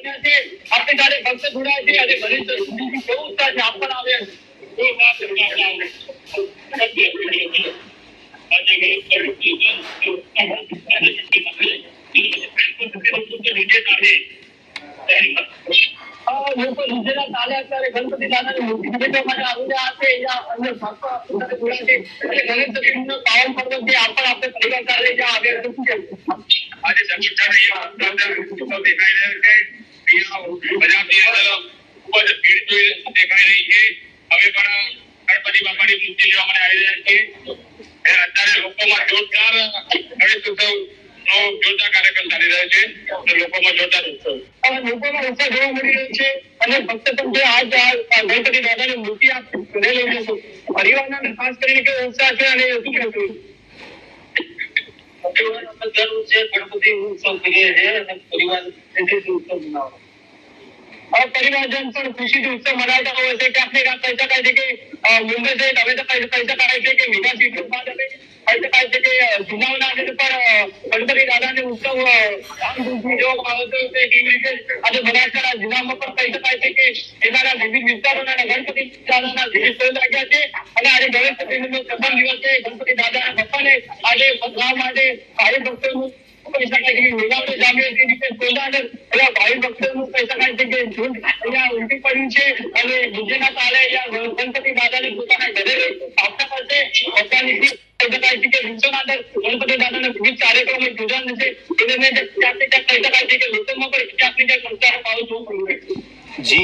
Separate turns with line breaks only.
આપણે તારે ભક્ત જોડાય છે અને ગણેશ ચતુર્થી કેવું ઉત્સાહ છે આપ પણ આવે એ વાત લોકો નીચેના તાલે અત્યારે ગણપતિ દાદાની મૂર્તિ ખરીદવા માટે આવી રહ્યા છે અને ભક્તો જોડાય છે એટલે ગણેશ ચતુર્થીનો પાવન પર્વ છે આપ પણ આપણે પરિવાર સાથે જ્યાં આવ્યા શું કેવું આજે સંગઠન અહીંયા દેખાઈ રહ્યો છે બજારની અંદર ખૂબ જ ભીડ દેખાઈ રહી છે હવે પણ ગણપતિ બાપાની મૂર્તિ લેવા માટે આવી રહ્યા છે અત્યારે લોકોમાં જોરદાર ગણેશ ઉત્સવ જોરદાર કાર્યક્રમ ચાલી રહ્યો છે લોકોમાં જોરદાર ઉત્સવ લોકોમાં ઉત્સાહ જોવા મળી રહ્યો છે અને ભક્ત પણ જે આજ ગણપતિ દાદાની મૂર્તિ આપ લઈ લઈ છો પરિવારના ખાસ કરીને કેવો ઉત્સાહ છે અને શું કહેવું ગણપતિ ઉત્સવ કરીએ છીએ અને પરિવાર ઉત્સવ મનાવો પરિવારજન પણ ખુશીથી ઉત્સવ મનાવતા હોય છે ક્યાંક ને ક્યાંક કહી શકાય છે કે મુંબઈ સહિત હવે તો કહી શકાય છે કે મેગા સિટી બાદ હવે કહી શકાય છે કે જુનાગઢના અંદર પણ ગણપતિ દાદાની ઉત્સવ ધામધૂમથી જોવામાં આવતો હોય છે કેવી રીતે આજે બનાસકાંઠા જિલ્લામાં પણ કહી શકાય છે કે એના વિવિધ વિસ્તારોના ગણપતિ દાદાના વિવિધ શો લાગ્યા છે અને આજે ગણેશ ચતુર્થીનો પ્રથમ દિવસ છે ગણપતિ દાદાના બાપાને આજે ભગવાન માટે ભાવિ ભક્તોનું કહી શકાય છે કે મેળાવડો જામ્યો તે રીતે સોદાનર એવા ભાવિ ભક્તોનું કહી શકાય છે કે ઝુંડ અહીંયા ઉમટી પડ્યું છે અને ડીજેના તાલે અહીંયા ગણપતિ દાદાને પોતાના ઘરે સ્થાપના કરશે ભગવાનની કહી શકાય છે કે વિશ્વના અંદર ગણપતિ દાદાના વિવિધ કાર્યક્રમો યોજાના છે એને ક્યાંક ને ક્યાંક કહી શકાય છે કે લોકોમાં પણ ક્યાંક ને ક્યાંક ઉત્સાહ ભાવ જોવા મળી રહ્યો છે